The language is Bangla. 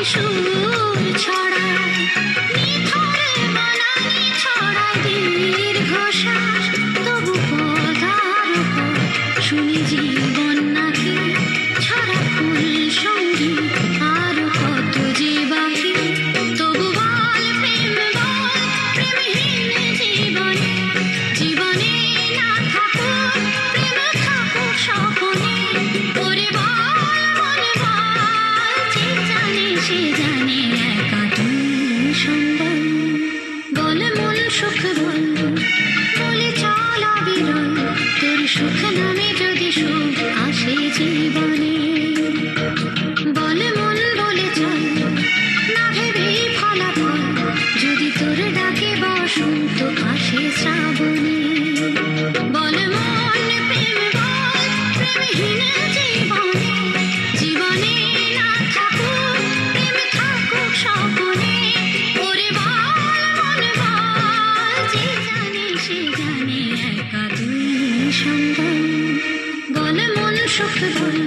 সুর ছড়ায়, নিথরে বানানি ছড়ায় দীর্ঘশ্বাস, তবু পদার উপর শুনি জীবন নাকি ছড়া ফুল সঙ্গীত, আর কত যে বাকি। তবু বল প্রেম বল, প্রেমহীন জীবনে, জীবনে না থাকুক প্রেম, থাকুক স্বপনে। ওরে বল মন বল, যে জানে সে জানে একা তুই সম্বল। বল মন সুখ বল, বলে চল অবিরল, তোর সুখ নামে যদি সুখ আসে জীবনে। বল মন বলে চল, না ভেবেই ফলাফল, যদি তোর ডাকে বসন্ত আসে শ্রাবণে। বল মন প্রেম বল, প্রেমহীন জীবনে, জীবনে না থাকুক প্রেম, থাকুক স্বপনে। ওরে বল মন বল, যে জানে সে জানে একা তুই সম্বল। বল মন সুখ বল।